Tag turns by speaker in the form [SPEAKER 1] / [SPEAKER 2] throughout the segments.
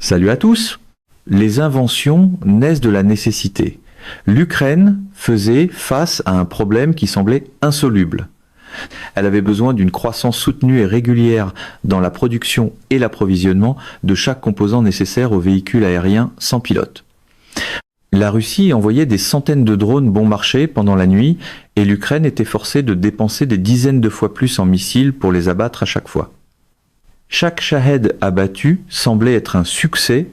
[SPEAKER 1] Salut à tous! Les inventions naissent de la nécessité. L'Ukraine faisait face à un problème qui semblait insoluble. Elle avait besoin d'une croissance soutenue et régulière dans la production et l'approvisionnement de chaque composant nécessaire aux véhicules aériens sans pilote. La Russie envoyait des centaines de drones bon marché pendant la nuit et l'Ukraine était forcée de dépenser des dizaines de fois plus en missiles pour les abattre à chaque fois. Chaque Shahed abattu semblait être un succès,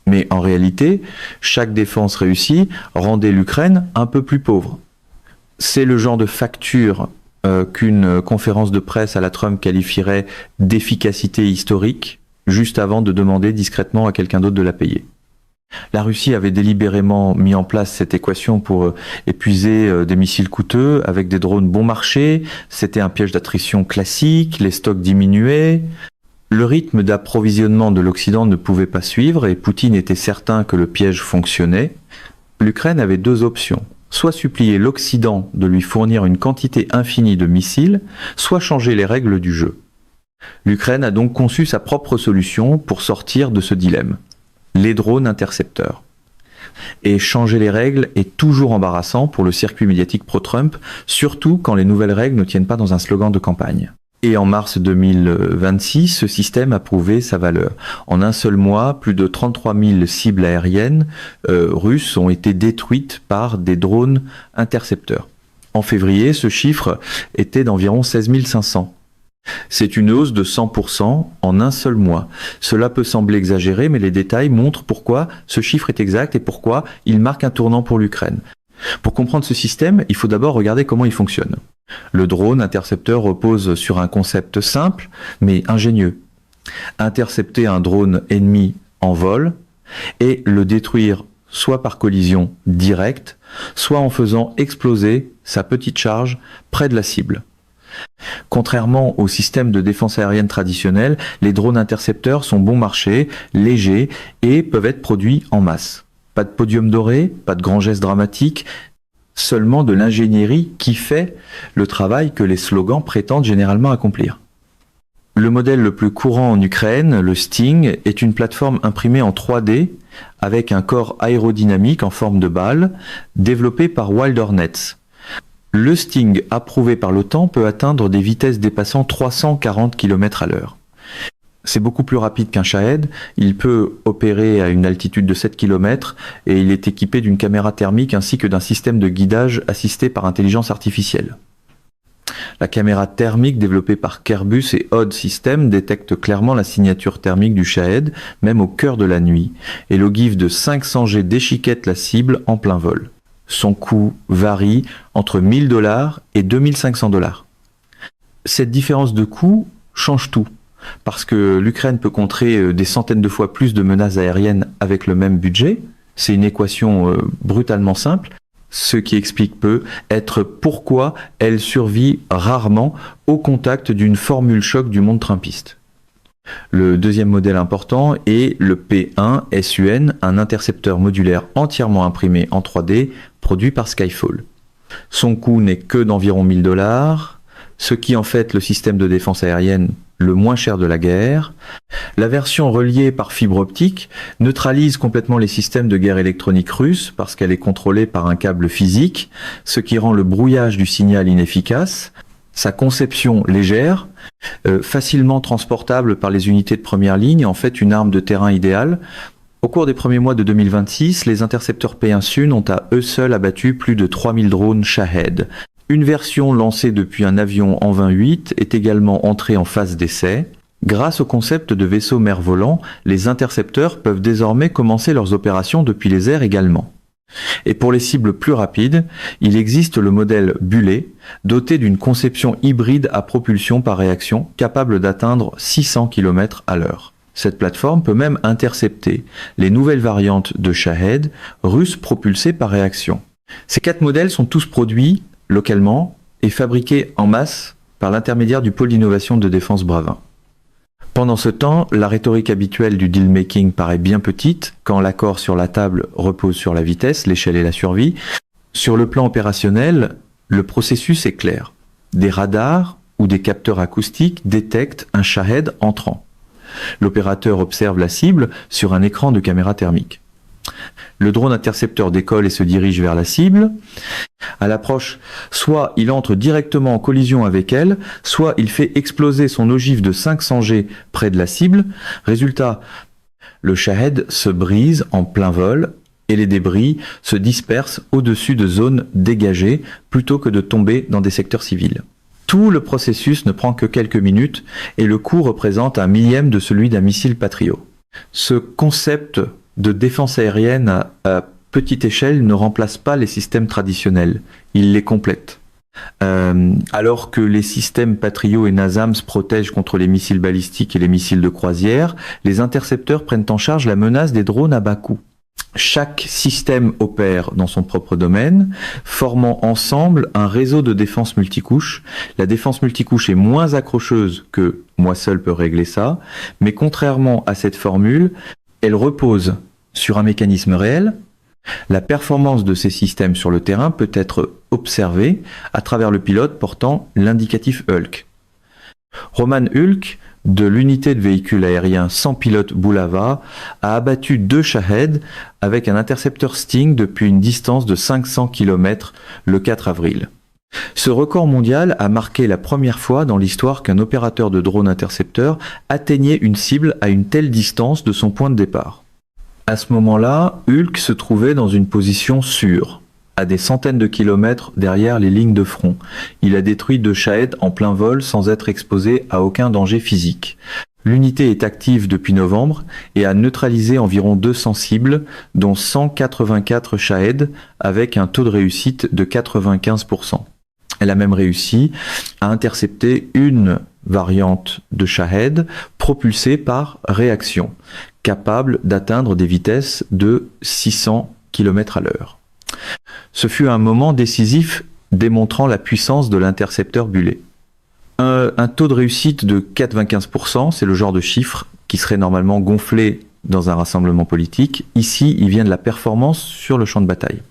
[SPEAKER 1] mais en réalité, chaque défense réussie rendait l'Ukraine un peu plus pauvre. C'est le genre de facture qu'une conférence de presse à la Trump qualifierait d'efficacité historique, juste avant de demander discrètement à quelqu'un d'autre de la payer. La Russie avait délibérément mis en place cette équation pour épuiser des missiles coûteux avec des drones bon marché. C'était un piège d'attrition classique, les stocks diminuaient. Le rythme d'approvisionnement de l'Occident ne pouvait pas suivre et Poutine était certain que le piège fonctionnait. L'Ukraine avait deux options. Soit supplier l'Occident de lui fournir une quantité infinie de missiles, soit changer les règles du jeu. L'Ukraine a donc conçu sa propre solution pour sortir de ce dilemme. Les drones intercepteurs. Et changer les règles est toujours embarrassant pour le circuit médiatique pro-Trump, surtout quand les nouvelles règles ne tiennent pas dans un slogan de campagne. Et en mars 2026, ce système a prouvé sa valeur. En un seul mois, plus de 33 000 cibles aériennes russes ont été détruites par des drones intercepteurs. En février, ce chiffre était d'environ 16 500. C'est une hausse de 100% en un seul mois. Cela peut sembler exagéré, mais les détails montrent pourquoi ce chiffre est exact et pourquoi il marque un tournant pour l'Ukraine. Pour comprendre ce système, il faut d'abord regarder comment il fonctionne. Le drone intercepteur repose sur un concept simple, mais ingénieux. Intercepter un drone ennemi en vol et le détruire soit par collision directe, soit en faisant exploser sa petite charge près de la cible. Contrairement au système de défense aérienne traditionnel, les drones intercepteurs sont bon marché, légers et peuvent être produits en masse. Pas de podium doré, pas de grands gestes dramatiques, seulement de l'ingénierie qui fait le travail que les slogans prétendent généralement accomplir. Le modèle le plus courant en Ukraine, le Sting, est une plateforme imprimée en 3D avec un corps aérodynamique en forme de balle, développé par Wild Hornets. Le Sting, approuvé par l'OTAN, peut atteindre des vitesses dépassant 340 km/h. C'est beaucoup plus rapide qu'un Shahed, il peut opérer à une altitude de 7 km et il est équipé d'une caméra thermique ainsi que d'un système de guidage assisté par intelligence artificielle. La caméra thermique développée par Kerbus et Odd Systems détecte clairement la signature thermique du Shahed, même au cœur de la nuit, et l'ogive de 500 G déchiquette la cible en plein vol. Son coût varie entre $1000 et $2500. Cette différence de coût change tout, parce que l'Ukraine peut contrer des centaines de fois plus de menaces aériennes avec le même budget. C'est une équation brutalement simple, ce qui explique peut être pourquoi elle survit rarement au contact d'une formule choc du monde trumpiste. Le deuxième modèle important est le P1 SUN, un intercepteur modulaire entièrement imprimé en 3D, produit par Skyfall. Son coût n'est que d'environ $1000, ce qui en fait le système de défense aérienne le moins cher de la guerre. La version reliée par fibre optique neutralise complètement les systèmes de guerre électronique russes parce qu'elle est contrôlée par un câble physique, ce qui rend le brouillage du signal inefficace. Sa conception légère, facilement transportable par les unités de première ligne, en fait une arme de terrain idéale. Au cours des premiers mois de 2026, les intercepteurs P1 Sun ont à eux seuls abattu plus de 3000 drones Shahed. Une version lancée depuis un avion AN-28 est également entrée en phase d'essai. Grâce au concept de vaisseau mer-volant, les intercepteurs peuvent désormais commencer leurs opérations depuis les airs également. Et pour les cibles plus rapides, il existe le modèle Bullet, doté d'une conception hybride à propulsion par réaction, capable d'atteindre 600 km/h. Cette plateforme peut même intercepter les nouvelles variantes de Shahed, russes propulsées par réaction. Ces 4 modèles sont tous produits localement et fabriqués en masse par l'intermédiaire du pôle d'innovation de défense Bravin. Pendant ce temps, la rhétorique habituelle du deal-making paraît bien petite, quand l'accord sur la table repose sur la vitesse, l'échelle et la survie. Sur le plan opérationnel, le processus est clair. Des radars ou des capteurs acoustiques détectent un Shahed entrant. L'opérateur observe la cible sur un écran de caméra thermique. Le drone intercepteur décolle et se dirige vers la cible. À l'approche, soit il entre directement en collision avec elle, soit il fait exploser son ogive de 500 G près de la cible. Résultat, le Shahed se brise en plein vol et les débris se dispersent au-dessus de zones dégagées plutôt que de tomber dans des secteurs civils. Tout le processus ne prend que quelques minutes et le coût représente un millième de celui d'un missile Patriot. Ce concept de défense aérienne à petite échelle ne remplace pas les systèmes traditionnels, il les complète. Alors que les systèmes Patriot et NASAMS protègent contre les missiles balistiques et les missiles de croisière, les intercepteurs prennent en charge la menace des drones à bas coût. Chaque système opère dans son propre domaine, formant ensemble un réseau de défense multicouche. La défense multicouche est moins accrocheuse que moi seul peux régler ça, mais contrairement à cette formule, elle repose sur un mécanisme réel. La performance de ces systèmes sur le terrain peut être observée à travers le pilote portant l'indicatif Hulk. Roman Hulk, de l'unité de véhicules aériens sans pilote Bulava, a abattu 2 Shahed avec un intercepteur Sting depuis une distance de 500 km le 4 avril. Ce record mondial a marqué la première fois dans l'histoire qu'un opérateur de drone intercepteur atteignait une cible à une telle distance de son point de départ. À ce moment-là, Hulk se trouvait dans une position sûre, à des centaines de kilomètres derrière les lignes de front. Il a détruit 2 Shahed en plein vol sans être exposé à aucun danger physique. L'unité est active depuis novembre et a neutralisé environ 200 cibles, dont 184 Shahed, avec un taux de réussite de 95%. Elle a même réussi à intercepter une variante de Shahed propulsée par réaction, capable d'atteindre des vitesses de 600 km à l'heure. Ce fut un moment décisif démontrant la puissance de l'intercepteur Bullet. Un taux de réussite de 95%, c'est le genre de chiffre qui serait normalement gonflé dans un rassemblement politique. Ici, il vient de la performance sur le champ de bataille.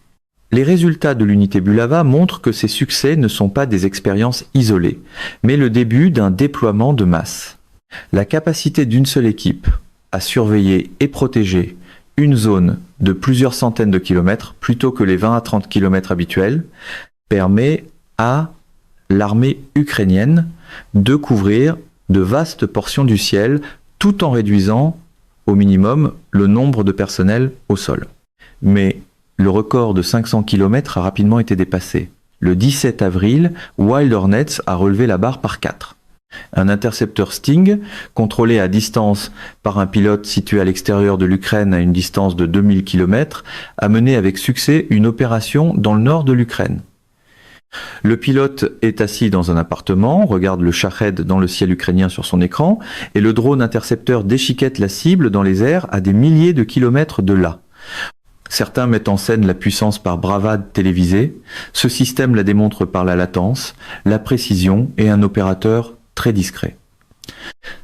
[SPEAKER 1] Les résultats de l'unité Bulava montrent que ces succès ne sont pas des expériences isolées, mais le début d'un déploiement de masse. La capacité d'une seule équipe à surveiller et protéger une zone de plusieurs centaines de kilomètres plutôt que les 20 à 30 kilomètres habituels permet à l'armée ukrainienne de couvrir de vastes portions du ciel tout en réduisant au minimum le nombre de personnel au sol. Mais le record de 500 km a rapidement été dépassé. Le 17 avril, Wild Hornets a relevé la barre par 4. Un intercepteur Sting, contrôlé à distance par un pilote situé à l'extérieur de l'Ukraine à une distance de 2000 km, a mené avec succès une opération dans le nord de l'Ukraine. Le pilote est assis dans un appartement, regarde le Shahed dans le ciel ukrainien sur son écran, et le drone intercepteur déchiquette la cible dans les airs à des milliers de kilomètres de là. Certains mettent en scène la puissance par bravade télévisée. Ce système la démontre par la latence, la précision et un opérateur très discret.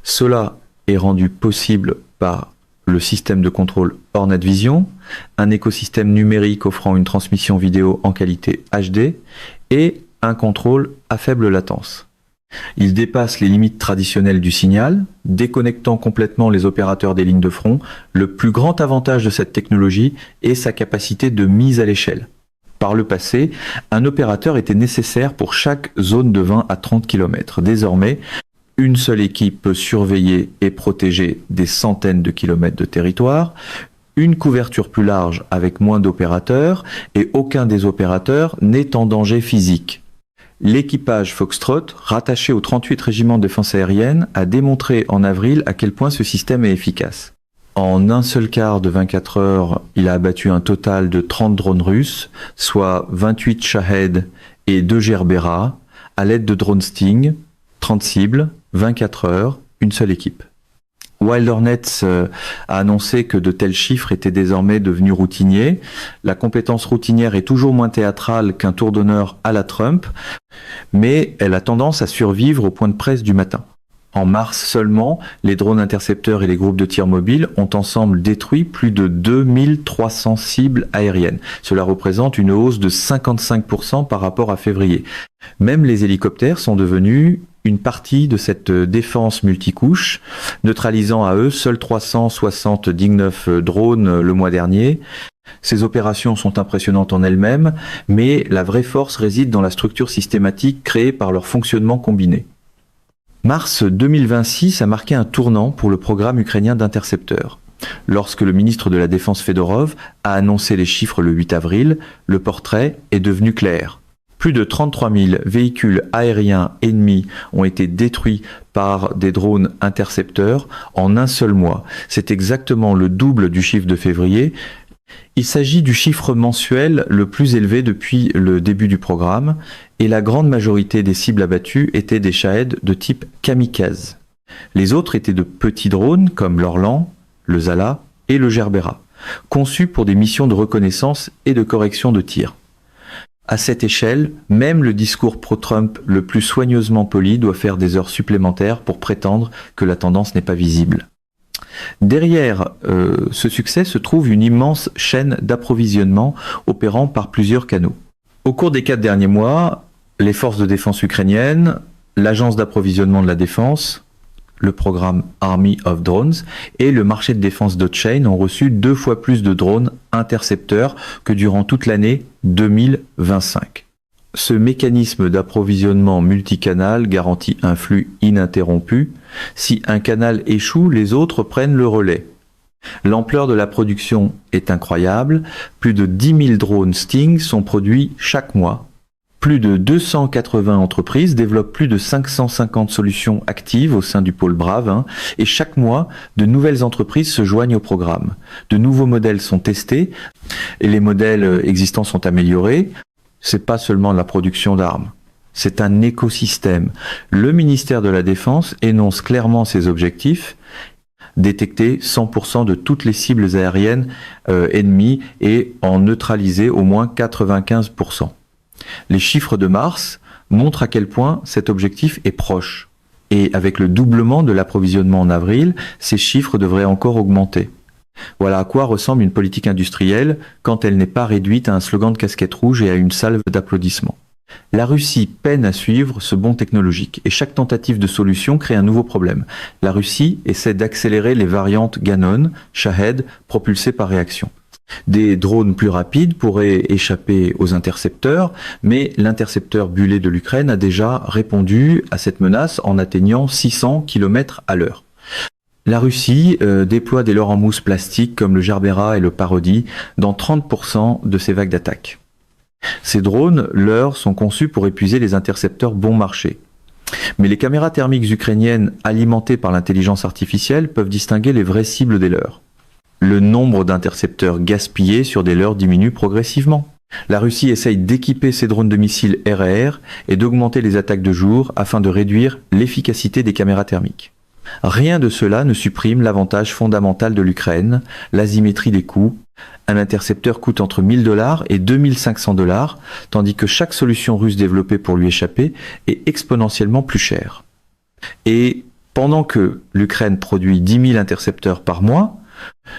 [SPEAKER 1] Cela est rendu possible par le système de contrôle Hornet Vision, un écosystème numérique offrant une transmission vidéo en qualité HD et un contrôle à faible latence. Il dépasse les limites traditionnelles du signal, déconnectant complètement les opérateurs des lignes de front. Le plus grand avantage de cette technologie est sa capacité de mise à l'échelle. Par le passé, un opérateur était nécessaire pour chaque zone de 20 à 30 km. Désormais, une seule équipe peut surveiller et protéger des centaines de kilomètres de territoire, une couverture plus large avec moins d'opérateurs, et aucun des opérateurs n'est en danger physique. L'équipage Foxtrot, rattaché au 38 régiment de défense aérienne, a démontré en avril à quel point ce système est efficace. En un seul quart de 24 heures, il a abattu un total de 30 drones russes, soit 28 Shahed et 2 Gerbera, à l'aide de drones Sting, 30 cibles, 24 heures, une seule équipe. Wild Hornets a annoncé que de tels chiffres étaient désormais devenus routiniers. La compétence routinière est toujours moins théâtrale qu'un tour d'honneur à la Trump, mais elle a tendance à survivre au point de presse du matin. En mars seulement, les drones intercepteurs et les groupes de tir mobiles ont ensemble détruit plus de 2300 cibles aériennes. Cela représente une hausse de 55% par rapport à février. Même les hélicoptères sont devenus une partie de cette défense multicouche, neutralisant à eux seuls 379 drones le mois dernier. Ces opérations sont impressionnantes en elles-mêmes, mais la vraie force réside dans la structure systématique créée par leur fonctionnement combiné. Mars 2026 a marqué un tournant pour le programme ukrainien d'intercepteurs. Lorsque le ministre de la Défense Fedorov a annoncé les chiffres le 8 avril, le portrait est devenu clair. Plus de 33 000 véhicules aériens ennemis ont été détruits par des drones intercepteurs en un seul mois. C'est exactement le double du chiffre de février. Il s'agit du chiffre mensuel le plus élevé depuis le début du programme et la grande majorité des cibles abattues étaient des Shahed de type kamikaze. Les autres étaient de petits drones comme l'Orlan, le Zala et le Gerbera, conçus pour des missions de reconnaissance et de correction de tir. À cette échelle, même le discours pro-Trump le plus soigneusement poli doit faire des heures supplémentaires pour prétendre que la tendance n'est pas visible. Derrière ce succès se trouve une immense chaîne d'approvisionnement opérant par plusieurs canaux. Au cours des 4 derniers mois, les forces de défense ukrainiennes, l'agence d'approvisionnement de la défense, le programme Army of Drones et le marché de défense Dotchain ont reçu 2 fois plus de drones intercepteurs que durant toute l'année 2025. Ce mécanisme d'approvisionnement multicanal garantit un flux ininterrompu. Si un canal échoue, les autres prennent le relais. L'ampleur de la production est incroyable. Plus de 10 000 drones Sting sont produits chaque mois. Plus de 280 entreprises développent plus de 550 solutions actives au sein du pôle Brave, et chaque mois, de nouvelles entreprises se joignent au programme. De nouveaux modèles sont testés et les modèles existants sont améliorés. C'est pas seulement la production d'armes, c'est un écosystème. Le ministère de la Défense énonce clairement ses objectifs: détecter 100% de toutes les cibles aériennes ennemies et en neutraliser au moins 95%. Les chiffres de mars montrent à quel point cet objectif est proche. Et avec le doublement de l'approvisionnement en avril, ces chiffres devraient encore augmenter. Voilà à quoi ressemble une politique industrielle quand elle n'est pas réduite à un slogan de casquette rouge et à une salve d'applaudissements. La Russie peine à suivre ce bond technologique et chaque tentative de solution crée un nouveau problème. La Russie essaie d'accélérer les variantes Ganon, Shahed, propulsées par réaction. Des drones plus rapides pourraient échapper aux intercepteurs, mais l'intercepteur Bullet de l'Ukraine a déjà répondu à cette menace en atteignant 600 km à l'heure. La Russie déploie des leurres en mousse plastique comme le Gerbera et le Parodi dans 30% de ses vagues d'attaque. Ces drones, leurres, sont conçus pour épuiser les intercepteurs bon marché. Mais les caméras thermiques ukrainiennes alimentées par l'intelligence artificielle peuvent distinguer les vraies cibles des leurs. Le nombre d'intercepteurs gaspillés sur des leurres diminue progressivement. La Russie essaye d'équiper ses drones de missiles air-à-air et d'augmenter les attaques de jour afin de réduire l'efficacité des caméras thermiques. Rien de cela ne supprime l'avantage fondamental de l'Ukraine, l'asymétrie des coûts. Un intercepteur coûte entre $1000 et $2500, tandis que chaque solution russe développée pour lui échapper est exponentiellement plus chère. Et pendant que l'Ukraine produit 10 000 intercepteurs par mois,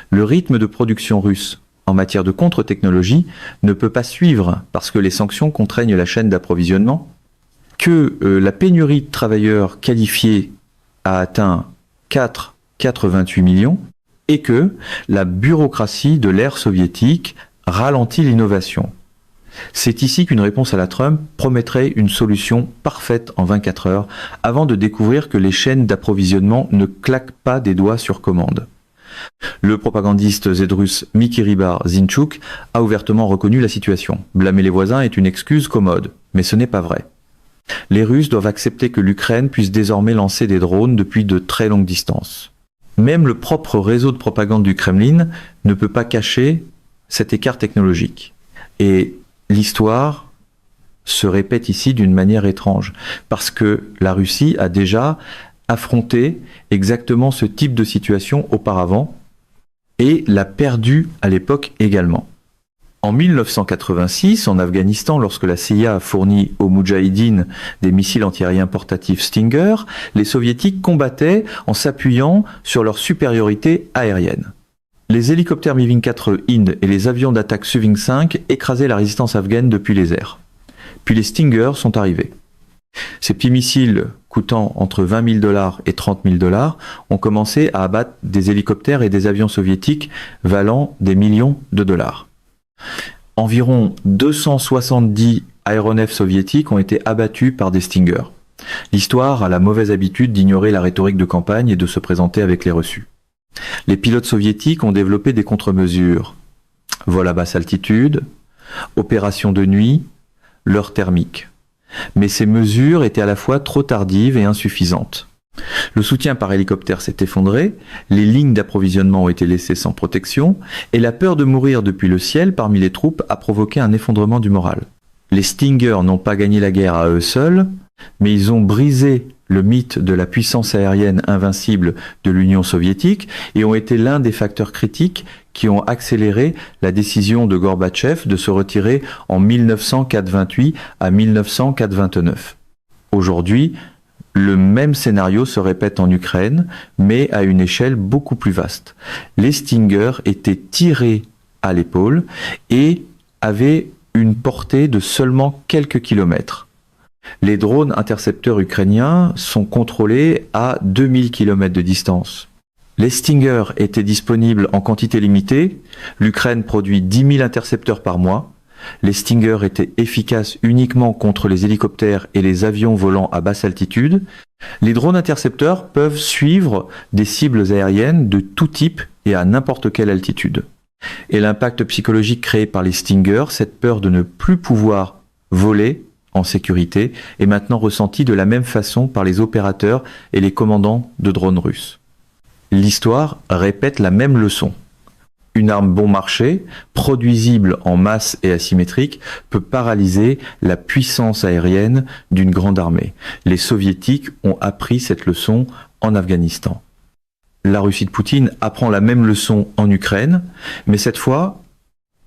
[SPEAKER 1] le rythme de production russe en matière de contre-technologie ne peut pas suivre parce que les sanctions contraignent la chaîne d'approvisionnement, que la pénurie de travailleurs qualifiés a atteint 4,28 millions et que la bureaucratie de l'ère soviétique ralentit l'innovation. C'est ici qu'une réponse à la Trump promettrait une solution parfaite en 24 heures avant de découvrir que les chaînes d'approvisionnement ne claquent pas des doigts sur commande. Le propagandiste zrusse Mikiriba Zinchuk a ouvertement reconnu la situation. Blâmer les voisins est une excuse commode, mais ce n'est pas vrai. Les Russes doivent accepter que l'Ukraine puisse désormais lancer des drones depuis de très longues distances. Même le propre réseau de propagande du Kremlin ne peut pas cacher cet écart technologique. Et l'histoire se répète ici d'une manière étrange, parce que la Russie a déjà affronté exactement ce type de situation auparavant et l'a perdu à l'époque également. En 1986, en Afghanistan, lorsque la CIA a fourni aux Moudjahidines des missiles antiaériens portatifs Stinger, les soviétiques combattaient en s'appuyant sur leur supériorité aérienne. Les hélicoptères Mi-24 Hind et les avions d'attaque Su-25 écrasaient la résistance afghane depuis les airs. Puis les Stingers sont arrivés. Ces petits missiles coûtant entre 20 000 $ et 30 000 $ ont commencé à abattre des hélicoptères et des avions soviétiques valant des millions de dollars. Environ 270 aéronefs soviétiques ont été abattus par des Stinger. L'histoire a la mauvaise habitude d'ignorer la rhétorique de campagne et de se présenter avec les reçus. Les pilotes soviétiques ont développé des contre-mesures. Vol à basse altitude, opération de nuit, leurre thermique. Mais ces mesures étaient à la fois trop tardives et insuffisantes. Le soutien par hélicoptère s'est effondré, les lignes d'approvisionnement ont été laissées sans protection, et la peur de mourir depuis le ciel parmi les troupes a provoqué un effondrement du moral. Les Stinger n'ont pas gagné la guerre à eux seuls, mais ils ont brisé le mythe de la puissance aérienne invincible de l'Union soviétique et ont été l'un des facteurs critiques qui ont accéléré la décision de Gorbatchev de se retirer en 1904-28 à 1904-29. Aujourd'hui, le même scénario se répète en Ukraine, mais à une échelle beaucoup plus vaste. Les Stinger étaient tirés à l'épaule et avaient une portée de seulement quelques kilomètres. Les drones intercepteurs ukrainiens sont contrôlés à 2000 km de distance. Les Stinger étaient disponibles en quantité limitée. L'Ukraine produit 10 000 intercepteurs par mois. Les Stinger étaient efficaces uniquement contre les hélicoptères et les avions volant à basse altitude. Les drones intercepteurs peuvent suivre des cibles aériennes de tout type et à n'importe quelle altitude. Et l'impact psychologique créé par les Stinger, cette peur de ne plus pouvoir voler en sécurité, est maintenant ressenti de la même façon par les opérateurs et les commandants de drones russes. L'histoire répète la même leçon. Une arme bon marché, produisible en masse et asymétrique, peut paralyser la puissance aérienne d'une grande armée. Les Soviétiques ont appris cette leçon en Afghanistan. La Russie de Poutine apprend la même leçon en Ukraine, mais cette fois,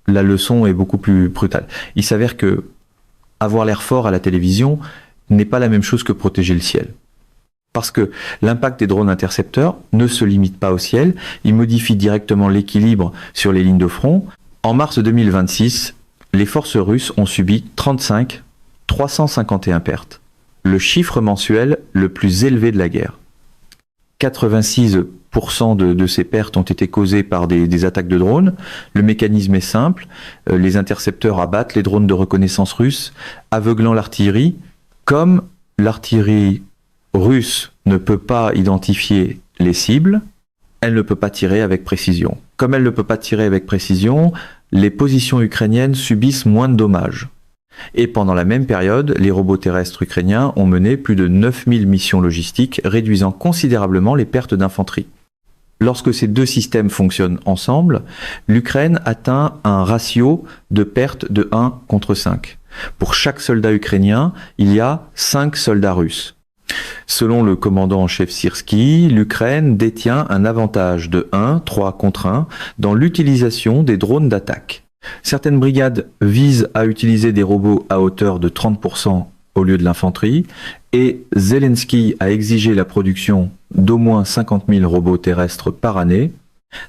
[SPEAKER 1] la leçon est beaucoup plus brutale. Il s'avère que avoir l'air fort à la télévision n'est pas la même chose que protéger le ciel. Parce que l'impact des drones intercepteurs ne se limite pas au ciel, il modifie directement l'équilibre sur les lignes de front. En mars 2026, les forces russes ont subi 351 pertes, le chiffre mensuel le plus élevé de la guerre. 86% de ces pertes ont été causées par des attaques de drones. Le mécanisme est simple, les intercepteurs abattent les drones de reconnaissance russes, aveuglant l'artillerie. Comme l'artillerie russe ne peut pas identifier les cibles, elle ne peut pas tirer avec précision. Comme elle ne peut pas tirer avec précision, les positions ukrainiennes subissent moins de dommages. Et pendant la même période, les robots terrestres ukrainiens ont mené plus de 9000 missions logistiques, réduisant considérablement les pertes d'infanterie. Lorsque ces deux systèmes fonctionnent ensemble, l'Ukraine atteint un ratio de pertes de 1 contre 5. Pour chaque soldat ukrainien, il y a 5 soldats russes. Selon le commandant en chef Syrski, l'Ukraine détient un avantage de 3 contre 1 dans l'utilisation des drones d'attaque. Certaines brigades visent à utiliser des robots à hauteur de 30% au lieu de l'infanterie, et Zelensky a exigé la production d'au moins 50 000 robots terrestres par année.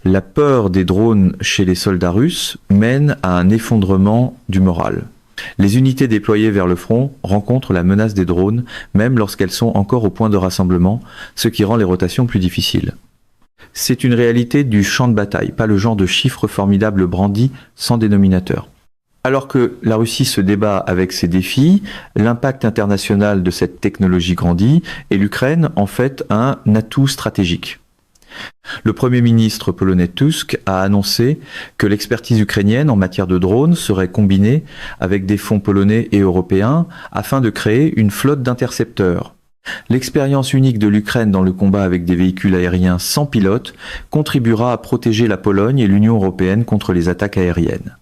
[SPEAKER 1] La peur des drones chez les soldats russes mène à un effondrement du moral. Les unités déployées vers le front rencontrent la menace des drones, même lorsqu'elles sont encore au point de rassemblement, ce qui rend les rotations plus difficiles. C'est une réalité du champ de bataille, pas le genre de chiffres formidables brandis sans dénominateur. Alors que la Russie se débat avec ces défis, l'impact international de cette technologie grandit et l'Ukraine en fait un atout stratégique. Le Premier ministre polonais Tusk a annoncé que l'expertise ukrainienne en matière de drones serait combinée avec des fonds polonais et européens afin de créer une flotte d'intercepteurs. L'expérience unique de l'Ukraine dans le combat avec des véhicules aériens sans pilote contribuera à protéger la Pologne et l'Union européenne contre les attaques aériennes.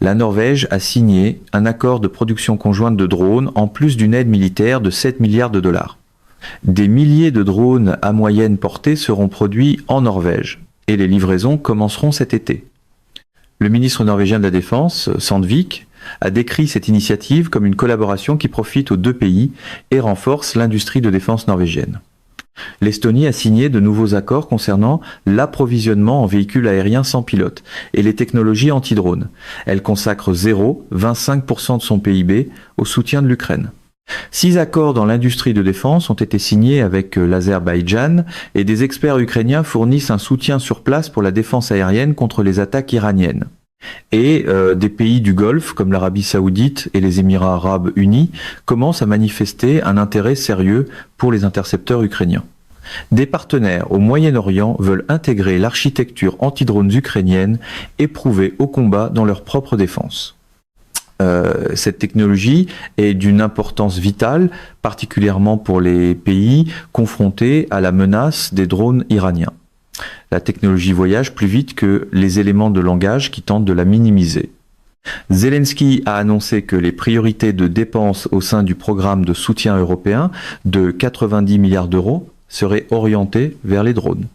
[SPEAKER 1] La Norvège a signé un accord de production conjointe de drones en plus d'une aide militaire de 7 milliards de dollars. Des milliers de drones à moyenne portée seront produits en Norvège et les livraisons commenceront cet été. Le ministre norvégien de la Défense, Sandvik, a décrit cette initiative comme une collaboration qui profite aux deux pays et renforce l'industrie de défense norvégienne. L'Estonie a signé de nouveaux accords concernant l'approvisionnement en véhicules aériens sans pilote et les technologies anti-drones. Elle consacre 0,25% de son PIB au soutien de l'Ukraine. 6 accords dans l'industrie de défense ont été signés avec l'Azerbaïdjan et des experts ukrainiens fournissent un soutien sur place pour la défense aérienne contre les attaques iraniennes. Et des pays du Golfe, comme l'Arabie Saoudite et les Émirats Arabes Unis, commencent à manifester un intérêt sérieux pour les intercepteurs ukrainiens. Des partenaires au Moyen-Orient veulent intégrer l'architecture anti-drones ukrainienne éprouvée au combat dans leur propre défense. Cette technologie est d'une importance vitale, particulièrement pour les pays confrontés à la menace des drones iraniens. La technologie voyage plus vite que les éléments de langage qui tentent de la minimiser. Zelensky a annoncé que les priorités de dépenses au sein du programme de soutien européen de 90 milliards d'euros seraient orientées vers les drones.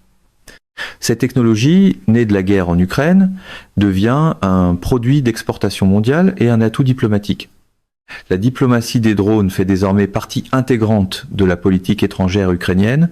[SPEAKER 1] Cette technologie, née de la guerre en Ukraine, devient un produit d'exportation mondiale et un atout diplomatique. La diplomatie des drones fait désormais partie intégrante de la politique étrangère ukrainienne.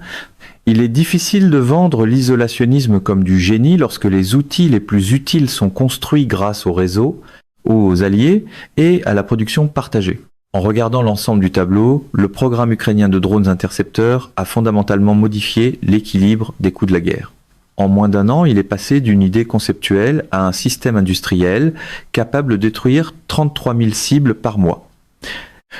[SPEAKER 1] Il est difficile de vendre l'isolationnisme comme du génie lorsque les outils les plus utiles sont construits grâce au réseau, aux alliés et à la production partagée. En regardant l'ensemble du tableau, le programme ukrainien de drones intercepteurs a fondamentalement modifié l'équilibre des coûts de la guerre. En moins d'1 an, il est passé d'une idée conceptuelle à un système industriel capable de détruire 33 000 cibles par mois.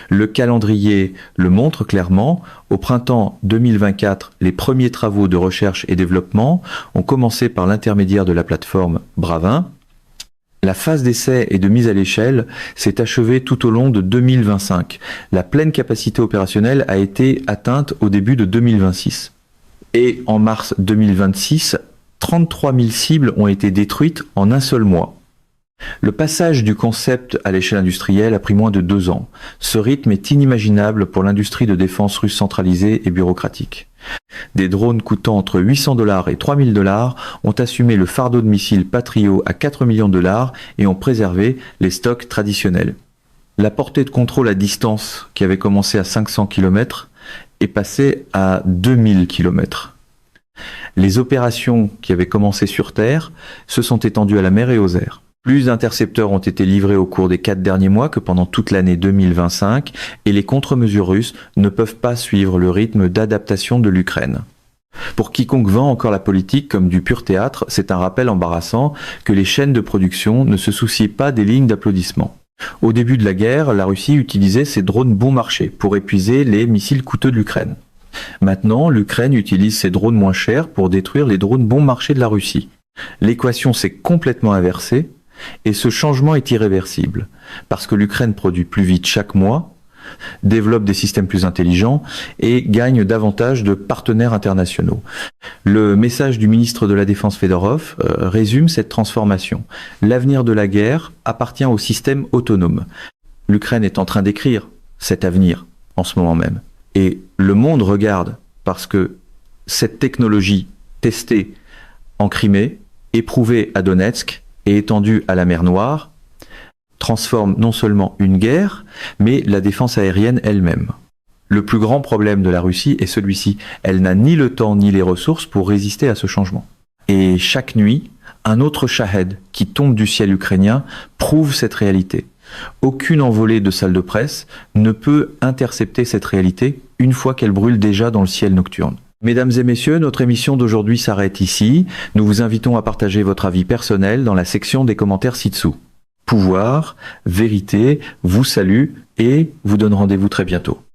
[SPEAKER 1] Le calendrier le montre clairement. Au printemps 2024, les premiers travaux de recherche et développement ont commencé par l'intermédiaire de la plateforme Bravin. La phase d'essai et de mise à l'échelle s'est achevée tout au long de 2025. La pleine capacité opérationnelle a été atteinte au début de 2026. Et en mars 2026, 33 000 cibles ont été détruites en un seul mois. Le passage du concept à l'échelle industrielle a pris moins de 2 ans. Ce rythme est inimaginable pour l'industrie de défense russe centralisée et bureaucratique. Des drones coûtant entre 800 $ et 3 000 $ ont assumé le fardeau de missiles Patriot à 4 millions de $ et ont préservé les stocks traditionnels. La portée de contrôle à distance, qui avait commencé à 500 km, est passée à 2000 km. Les opérations qui avaient commencé sur Terre se sont étendues à la mer et aux airs. Plus d'intercepteurs ont été livrés au cours des 4 derniers mois que pendant toute l'année 2025 et les contre-mesures russes ne peuvent pas suivre le rythme d'adaptation de l'Ukraine. Pour quiconque vend encore la politique comme du pur théâtre, c'est un rappel embarrassant que les chaînes de production ne se soucient pas des lignes d'applaudissement. Au début de la guerre, la Russie utilisait ses drones bon marché pour épuiser les missiles coûteux de l'Ukraine. Maintenant, l'Ukraine utilise ses drones moins chers pour détruire les drones bon marché de la Russie. L'équation s'est complètement inversée et ce changement est irréversible parce que l'Ukraine produit plus vite chaque mois, développe des systèmes plus intelligents et gagne davantage de partenaires internationaux. Le message du ministre de la Défense Fedorov résume cette transformation. L'avenir de la guerre appartient au système autonome. L'Ukraine est en train d'écrire cet avenir en ce moment même. Et le monde regarde parce que cette technologie testée en Crimée, éprouvée à Donetsk et étendue à la mer Noire, transforme non seulement une guerre, mais la défense aérienne elle-même. Le plus grand problème de la Russie est celui-ci. Elle n'a ni le temps ni les ressources pour résister à ce changement. Et chaque nuit, un autre Shahed qui tombe du ciel ukrainien prouve cette réalité. Aucune envolée de salles de presse ne peut intercepter cette réalité une fois qu'elle brûle déjà dans le ciel nocturne. Mesdames et messieurs, notre émission d'aujourd'hui s'arrête ici. Nous vous invitons à partager votre avis personnel dans la section des commentaires ci-dessous. Pouvoir, vérité, vous salue et vous donne rendez-vous très bientôt.